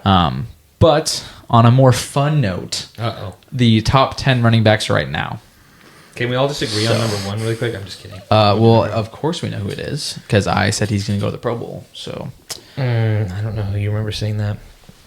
But on a more fun note, the top 10 running backs right now. Can we all just agree on number 1 really quick? I'm just kidding. Well, of course we know who it is because I said he's going to go to the Pro Bowl. So I don't know. You remember saying that?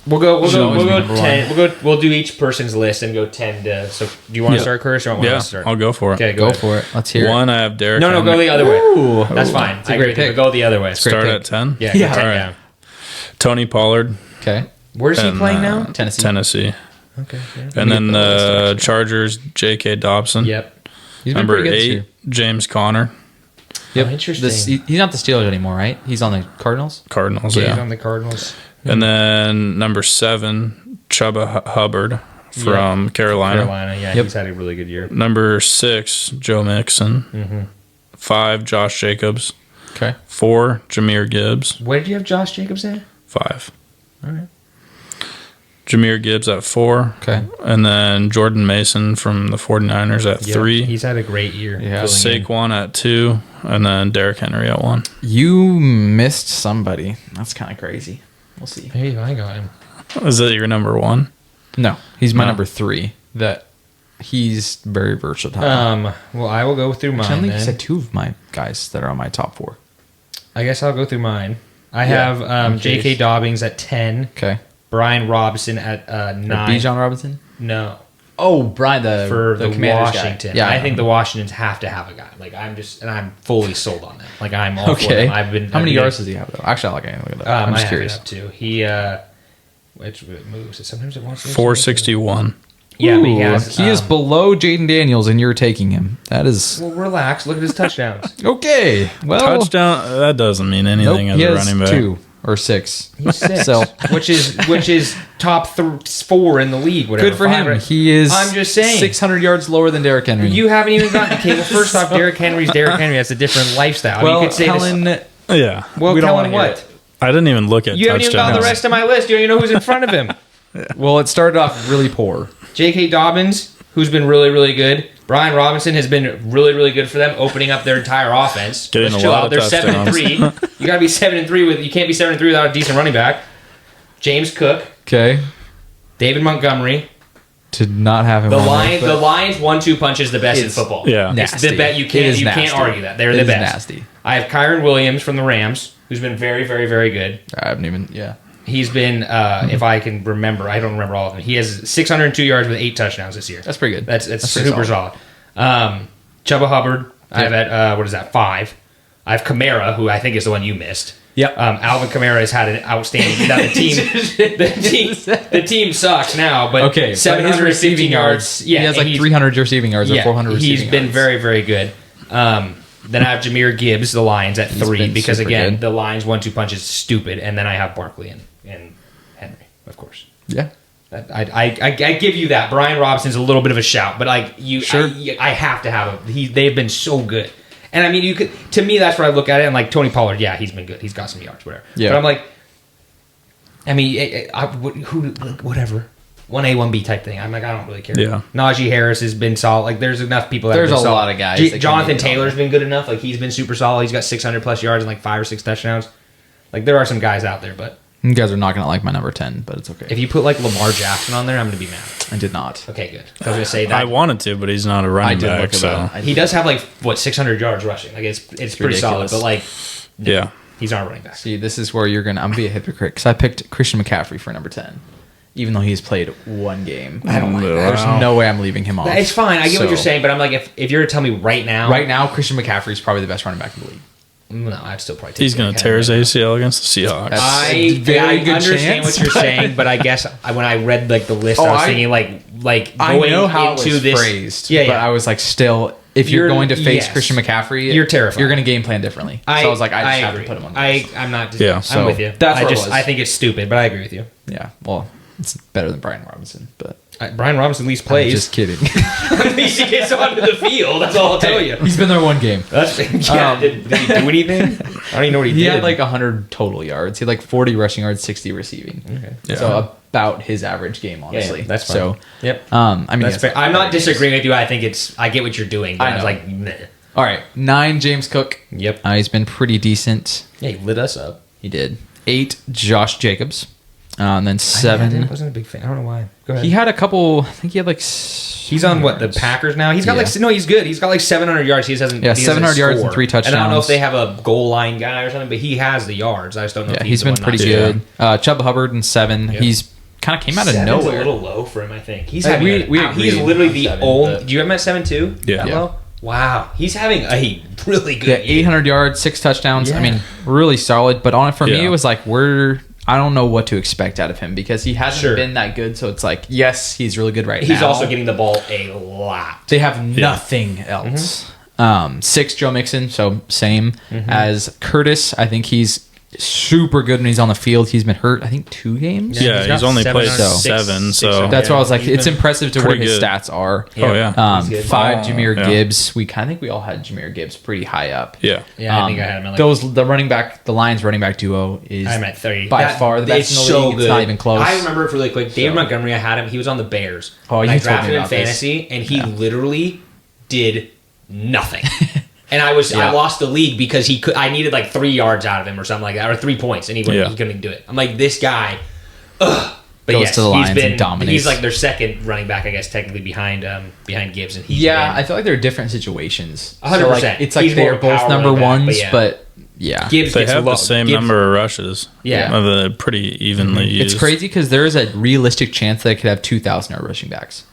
We'll go 10. We'll do each person's list and go 10 to. So do you want to start, Chris, or want to start? I'll go for it. Okay, go for it. Let's hear it. One, I have Derek. No, go the other way. Ooh. That's fine. It's a great pick. Go the other way. Start at 10? Yeah. Yeah. 10 All right. down. Tony Pollard. Okay. Where's he And, playing now? Tennessee. Okay. Yeah. And then the Chargers, J.K. Dobson. Yep. He's been Number pretty good this 8, year. James Conner. Yep. Interesting. He's not the Steelers anymore, right? He's on the Cardinals. Cardinals, He's yeah. on the Cardinals. And then number 7, Chuba Hubbard from Carolina. Yeah, Yep. he's had a really good year. Number 6, Joe Mixon. 5, Josh Jacobs. Okay. 4, Jahmyr Gibbs. Where did you have Josh Jacobs in? 5. All right. Jahmyr Gibbs at 4. Okay. And then Jordan Mason from the 49ers at 3. He's had a great year. Yeah. Saquon at 2. And then Derrick Henry at 1. You missed somebody. That's kind of crazy. We'll see. Hey, I got him. Is that your number 1? No, he's my No. number 3. That he's very versatile. Well, I will go through I mine. think you Then. said 2 of my guys that are on my top 4. I guess I'll go through mine. I Yeah, have J.K. Dobbins at 10. Okay. Brian Robinson at 9. Bijan Robinson. No, Oh, Brian, for the Commanders guy. Washington. Yeah, I think the Washingtons have to have a guy. Like I'm fully sold on them. Like I'm all for them. How many yards does he have though? Actually, I like it. Look at that. I'm just curious. Up to he which moves. Sometimes it wants to 461. Yeah, but he Ooh, has. he is below Jaden Daniels, and you're taking him. That is Well, relax. Look at his touchdowns. okay. Well, Touchdown, that doesn't mean nope, anything as he a has running back. 2 or 6. He's 6, So which is top 4 in the league. Whatever. good for 5 him. or- He is. I'm just saying. 600 yards lower than Derrick Henry. You haven't even gotten. Okay, well, first off, Derrick Henry's Derrick Henry has a different lifestyle. well, you could say Kellen. Yeah. Well, we don't Kellen, wanna hear what? I didn't even look at You haven't even gotten touchdowns. the rest of my list. You don't even know who's in front of him. Well, it started off really poor. J.K. Dobbins, who's been really, really good. Brian Robinson has been really, really good for them, opening up their entire offense. Getting Let's a chill lot out. of They're 7-3. You got to be 7-3 with. You can't be 7-3 without a decent running back. James Cook, Okay. David Montgomery. To not have him. The on there, Lions. but The Lions 1-2 punch is the best in It's- football. Yeah. It's nasty. the bet. You It can't. is You can't nasty. argue that. They're It the is best. nasty. I have Kyron Williams from the Rams, who's been very, very, very good. I haven't even. Yeah. He's been, if I can remember, I don't remember all of them. He has 602 yards with 8 touchdowns this year. That's pretty good. That's pretty super solid. Chuba Hubbard, I have Yeah. at, what is that, 5. I have Kamara, who I think is the one you missed. Yep. Alvin Kamara has had an outstanding. Now the team sucks now, but Okay, but 700 his receiving yards. Yeah, he has and like he's- 300 receiving yards or 400 receiving He's been yards. very, very good. Then I have Jahmyr Gibbs, the Lions, at 3, been because super again, good. the Lions 1-2 punch is stupid. And then I have Barkley and Henry, of course. Yeah. I give you that. Brian Robinson's a little bit of a shout, but like you, Sure. I have to have him. They've been so good, and I mean, you could. To me, that's where I look at it. And like Tony Pollard, yeah, he's been good. He's got some yards, whatever. Yeah. But I'm like, I mean, whatever. 1A, 1B type thing. I'm like, I don't really care. Yeah. Najee Harris has been solid. Like, there's enough people that There's have been a solid. lot of guys that can Jonathan be Taylor's been good enough. Like, he's been super solid. He's got 600 plus yards and like 5 or 6 touchdowns. Like, there are some guys out there, but You guys are not going to like my number 10, but it's okay. if you put like Lamar Jackson on there, I'm going to be mad. I did not. Okay, good. I was going to say that. I wanted to, but he's not a I running did back. look at So that. He does have like 600 yards rushing. Like it's pretty solid, ridiculous. but like yeah. he's not a running back. See, this is where I'm going to be a hypocrite because I picked Christian McCaffrey for number 10, even though he's played 1 game. I don't like that. There's no way I'm leaving him off. It's fine. I get what So, you're saying, but I'm like, if you're to tell me right now, Right now, Christian McCaffrey is probably the best running back in the league. no, I'd still probably take He's going to tear his ACL against the Seahawks. That's- I Very good understand chance, what you're but- saying, but I guess when I read like the list, I was thinking like I going know how into it was this phrased, Yeah, but yeah. I was like, still, if you're going to face yes. Christian McCaffrey, You're terrified. You're going to game plan differently. So I was like, I just have agree. to put him on the list. I'm not. Yeah. I'm So, with you. that's what it was. I think it's stupid, but I agree with you. Yeah, well, it's better than Brian Robinson, but Brian Robinson at least I'm plays. just kidding. At least he gets onto the field. That's all I'll tell you. He's been there 1 game. That's, yeah. Did he do anything? I don't even know what he He did. had like 100 total yards. He had like 40 rushing yards, 60 receiving. Okay. Yeah. So about his average game, honestly. that's fine. So, Yep. I mean, That's yes, fair. I'm not disagreeing with you. I think I get what you're doing. But I I was know. like, meh. All right, 9, James Cook. Yep. He's been pretty decent. Yeah, he lit us up. He did. 8, Josh Jacobs. And then I 7. wasn't a big fan. I don't know why. Go ahead. He had a couple. I think he had like. He's on what, the Packers now? He's got he's good. He's got like 700 yards. He hasn't. Yeah, he 700 yards and 3 touchdowns. And I don't know if they have a goal line guy or something, but he has the yards. I just don't know. Yeah, if he's been pretty good. Chubb Hubbard in 7. Yep. He's kind of came out of 7's nowhere. a little low for him, I think. He's Like, having. we He's agreed literally on the 7, only. but- Do you have him at 7-2? Yeah. That Yeah. low? Wow, he's having a really good. Yeah, year. 800 yards, 6 touchdowns. I Yeah. mean, really solid. But on it for me, Yeah. it was like I don't know what to expect out of him because he hasn't been that good. So it's like, yes, he's really good now. He's also getting the ball a lot. They have nothing else. 6 Joe Mixon, so same as Curtis. I think he's super good when he's on the field. He's been hurt, I think, 2 games. Yeah, got he's only 7 played or 7, so That's why I was like, he's it's been impressive to where pretty his good. stats are. Oh, yeah. He's good. 5 Oh, Jahmyr yeah. Gibbs. I think we all had Jahmyr Gibbs pretty high up. yeah. Yeah, I think I had him at like. The Lions running back duo is I'm at 30. by far the best in the league. It's not even close. I remember it really quick. David Montgomery, I had him. He was on the Bears. Oh, And you I told drafted me him in about this. fantasy, and he literally did nothing. And I lost the league because he could. I needed like 3 yards out of him or something like that, or 3 points, and he couldn't even do it. I'm like, this guy. Ugh. But Goes yes, to the Lions he's been, and dominates. He's like their second running back, I guess, technically behind Gibbs. And he's Yeah, been, I feel like they're different situations. 100%. So, like, it's like He's they're more both power number running back, ones, but but yeah. yeah. Gibbs They gets have low. the same Gibbs- number of rushes. Yeah. They're pretty evenly used. It's crazy because there is a realistic chance that it could have 2,000-yard rushing backs.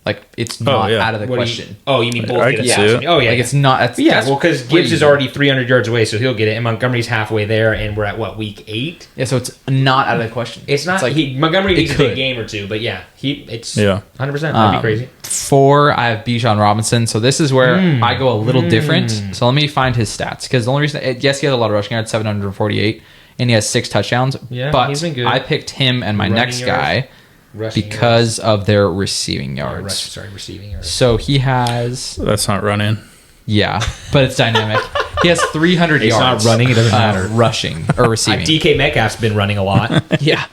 Like, it's not yeah. out of the What do question. you mean both I get can a see thousand? it. Oh yeah, Like, it's not. That's, yeah. that's Well, because Gibbs crazy. is already 300 yards away, so he'll get it. And Montgomery's halfway there, and we're at what, week 8? Yeah, so it's not out of the question. It's not. like Montgomery needs a could. big game or two, but yeah, it's Yeah. 100%. That'd be crazy. 4, I have Bijan Robinson. So this is where I go a little different. So let me find his stats because the only reason, yes, he has a lot of rushing yards, 748, and he has 6 touchdowns. Yeah, but he's been good. I picked him and my Running next yards, guy Rushing because of their receiving yards. receiving yards. So he has, That's not running. yeah, but it's dynamic. He has 300 It's yards. not running, it doesn't matter. Rushing or receiving. DK Metcalf's been running a lot. Yeah.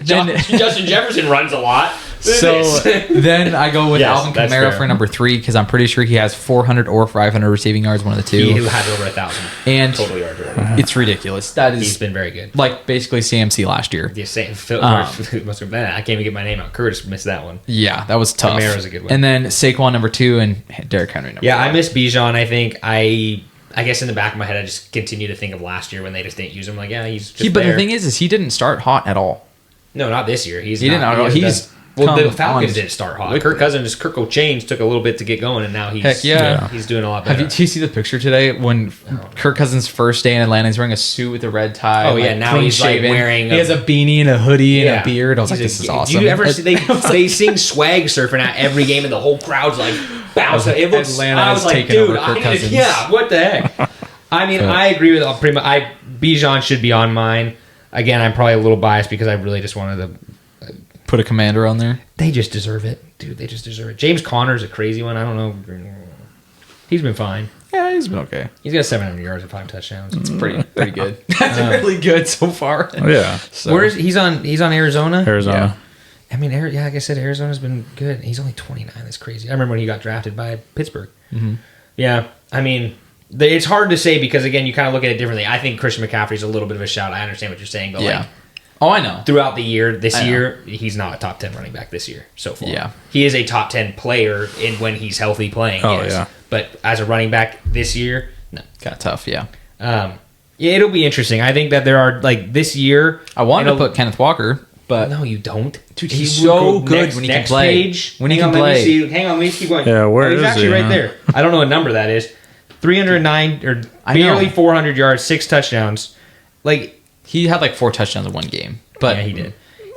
Then, Justin Jefferson runs a lot. so then I go with Yes, Alvin that's Kamara fair. for number 3 because I'm pretty sure he has 400 or 500 receiving yards, one of the two. he has over 1,000 And total yards already. it's ridiculous. That He's is been very good. like basically CMC last year. The same. Phil, Um, must have been. I can't even get my name out. Curtis missed that one. Yeah, that was tough. Kamara's a good one. And then Saquon number 2 and Derrick Henry number Yeah, 1. I miss Bijan. I think I guess in the back of my head, I just continue to think of last year when they just didn't use him. Like, yeah, he's just But there. the thing is he didn't start hot at all. No, not this year. He didn't. Well, the come Falcons on. didn't start hot. Kirk O'Chains took a little bit to get going, and now he's Heck yeah. he's doing a lot Have better. you, do you see the picture today when Kirk Cousins' first day in Atlanta? He's wearing a suit with a red tie. Oh, yeah, now he's, like, wearing He a- has a beanie and a hoodie and a beard. I was He's like, this is awesome. Do you ever see they sing swag surfing at every game, and the whole crowd's like bouncing? It looks. Atlanta I has was like, taken over dude, Kirk Cousins. yeah, what the heck? I mean, I agree with pretty much. Bijan should be on mine. Again, I'm probably a little biased because I really just wanted to. Put a commander on there? They just deserve it, dude. They just deserve it. James Conner's a crazy one. I don't know. He's been fine. Yeah, he's been okay. He's got 700 yards and 5 touchdowns. It's pretty good. That's really good so far. Yeah. So, Where is he's on Arizona? Arizona. I mean, like I said, Arizona's been good. He's only 29. That's crazy. I remember when he got drafted by Pittsburgh. Mm-hmm. Yeah, I mean, it's hard to say because again, you kind of look at it differently. I think Christian McCaffrey's a little bit of a shout. I understand what you're saying, but yeah. like Oh, I know. throughout the year, I know. year, he's not a top 10 running back this year so far. Yeah. He is a top 10 player in when he's healthy playing. Oh, yes. yeah. But as a running back this year, no. Kind of tough, yeah. Yeah, it'll be interesting. I think that there are like this year. I wanted to it'll- put Kenneth Walker, but No, you don't. Dude, he's so good when he can play. Page. When he Hang can on, let me play. see. Hang on, let me keep going. Yeah, where he's is actually he, right huh? there. I don't know what number that is. 309 or I know. barely 400 yards, 6 touchdowns. Like, he had like 4 touchdowns in one game. But yeah, he did.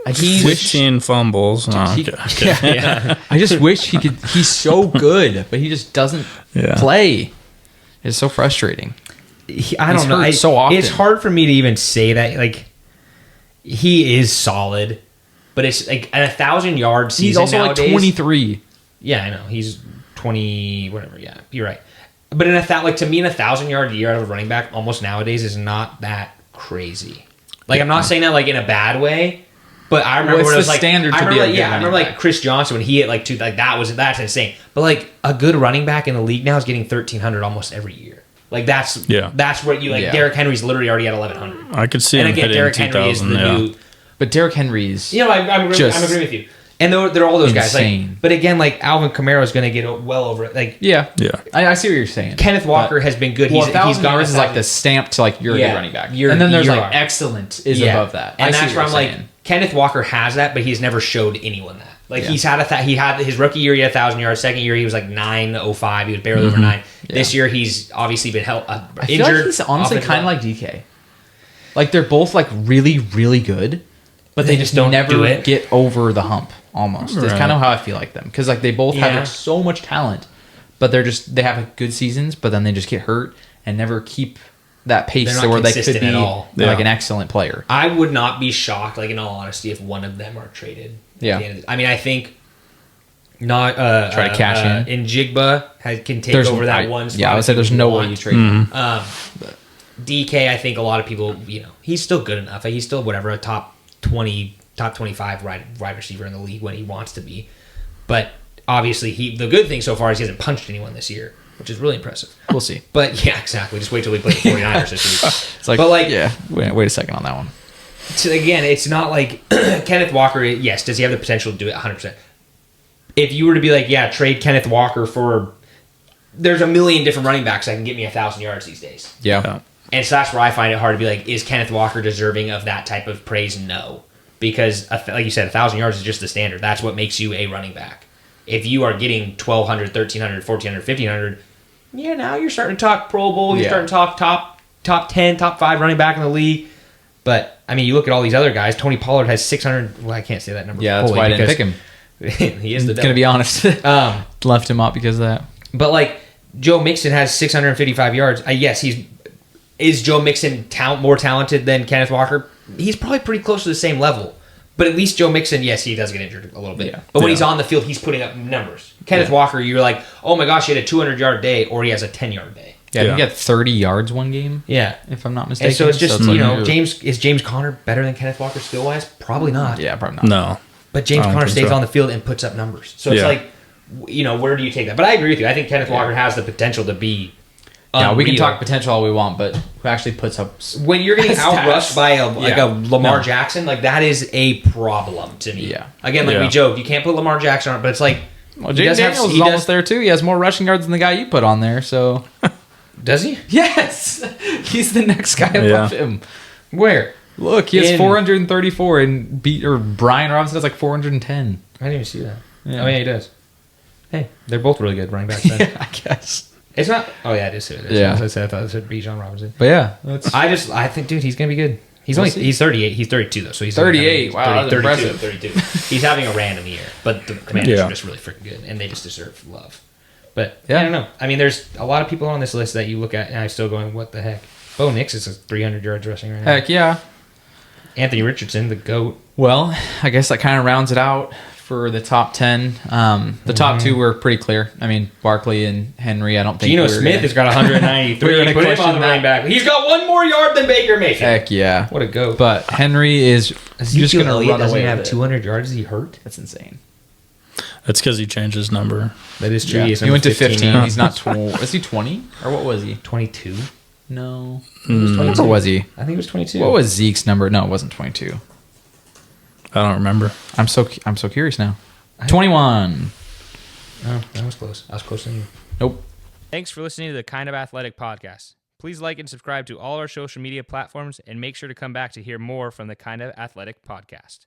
He's 15 fumbles. No, he- okay. yeah. I just wish he could. He's so good, but he just doesn't Yeah. play. It's so frustrating. I don't He's know. hurt so often. It's hard for me to even say that. Like, he is solid, but it's like at 1,000 yard season. He's also nowadays, like 23. Yeah, I know. He's 20, whatever. Yeah, you're right. But to me, in 1,000 yard year out of a running back, almost nowadays is not that crazy. Like, I'm not saying that like in a bad way, but I remember Well, it's when it was the like standard to I be remember, a good I running remember like back. Chris Johnson when he hit like 2, like that's insane. But like a good running back in the league now is getting 1,300 almost every year. Like that's Yeah. that's what you like. Yeah. Derrick Henry's literally already at 1,100. I could see And him again, hitting Derrick Henry is 2,000. the Yeah. new. But Derrick Henry's I'm agreeing with you. And they're all those guys. insane. Like, but again, like Alvin Kamara is going to get well over it. Like yeah. I see what you're saying. Kenneth Walker has been good. Well, He's 1,000 gone yards is like the stamp to like you're a Yeah. good running back. You're- And then there's you like are. excellent is above that. And I see that's what where I'm you're like, saying. Kenneth Walker has that, but he's never showed anyone that. Like Yeah. he had his rookie year, he had 1,000 yards. Second year, he was like 905. He was barely over 9. This year, he's obviously been I injured. feel like he's honestly offensive kind of line. like DK. Like they're both like really, really good, but They they just just don't never do it. get over the hump. Almost, it's Right. kind of how I feel like them because like they both have Yeah. like, so much talent, but they have like, good seasons, but then they just get hurt and never keep that pace They're to not where they could consistent be at all. like Yeah. an excellent player. I would not be shocked, like in all honesty, if one of them are traded. Yeah. I mean, I think not Try to cash in. Jigba can take over that one spot. Yeah, I would if say you there's no way want. you trade him. DK, I think a lot of people, he's still good enough. He's still whatever a top 20, top 25 wide receiver in the league when he wants to be. But obviously, the good thing so far is he hasn't punched anyone this year, which is really impressive. We'll see. But yeah, exactly. Just wait till we play the 49ers this week. It's like, But, like- yeah. Wait a second on that one. So again, it's not like Kenneth Walker. Yes, does he have the potential to do it? 100%. If you were to be like, yeah, trade Kenneth Walker for, there's a million different running backs that can get me 1,000 yards these days. Yeah. And so that's where I find it hard to be like, is Kenneth Walker deserving of that type of praise? No. Because, like you said, 1,000 yards is just the standard. That's what makes you a running back. If you are getting 1,200, 1,300, 1,400, 1,500, yeah, now you're starting to talk Pro Bowl. You're Yeah. starting to talk top 10, top 5 running back in the league. But, I mean, you look at all these other guys. Tony Pollard has 600. Well, I can't say that number. Yeah, that's fully why I didn't because pick him. he is the I'm gonna be honest. Left him up because of that. But like Joe Mixon has 655 yards. Yes, is Joe Mixon more talented than Kenneth Walker? He's probably pretty close to the same level. But at least Joe Mixon, yes, he does get injured a little bit. Yeah. But when Yeah. he's on the field, he's putting up numbers. Kenneth Walker, you're like, oh my gosh, he had a 200-yard day, or he has a 10-yard day. Yeah, I think Yeah. he had 30 yards one game, Yeah. if I'm not mistaken. And so it's just, like, is James Conner better than Kenneth Walker skill-wise? Probably not. Yeah, probably not. No. But James I don't Conner think stays so. on the field and puts up numbers. So it's Yeah. like, where do you take that? But I agree with you. I think Kenneth Walker has the potential to be Yeah, we can unreal. talk potential all we want, but who actually puts up? When you're getting Stats. outrushed by a Yeah. Lamar No. Jackson, like that is a problem to me. Yeah. Again, like Yeah. we joke, you can't put Lamar Jackson on, it, but it's like Well, he Jaden does have- Daniels he is does- almost there too. He has more rushing yards than the guy you put on there. So does he? yes, he's the next guy above Yeah. him. Where? Look, he has In- 434 and Brian Robinson has like 410. I didn't even see that. Yeah. Oh yeah, he does. Hey, they're both really good running backs. Then. Yeah, I guess. It's not. Oh yeah, it is. Yeah. As I said, I thought it said Bijan Robinson. But yeah, that's I think, dude, he's gonna be good. He's We'll only see. he's 38. He's 32 though, so he's 38. Wow, that's 32, impressive. 32. He's having a random year, but the Commanders Yeah. are just really freaking good, and they just deserve love. But Yeah. I don't know. I mean, there's a lot of people on this list that you look at, and I'm still going, what the heck? Bo Nix is 300 yards rushing right now. heck yeah. Anthony Richardson, the GOAT. Well, I guess that kind of rounds it out for the top 10. The top two were pretty clear. I mean, Barkley and Henry. I don't think Geno we're Smith gonna- has got 193. We're gonna Put him question on the that. running back. He's got one more yard than Baker Mayfield. Heck yeah. What a GOAT. But Henry is just Ezekiel going to Elliott run doesn't away have with it. 200 yards. Is he hurt? That's insane. That's because he changed his number. That is true. Yeah. He's He went to number 15. now. He's not 20. Is he 20? Or what was he? 22. No. Mm, What number was he? I think it was 22. What was Zeke's number? No, it wasn't 22. I don't remember. I'm so curious now. 21. Oh, that was close. I was closer than you. Nope. Thanks for listening to the Kind of Athletic podcast. Please like and subscribe to all our social media platforms and make sure to come back to hear more from the Kind of Athletic podcast.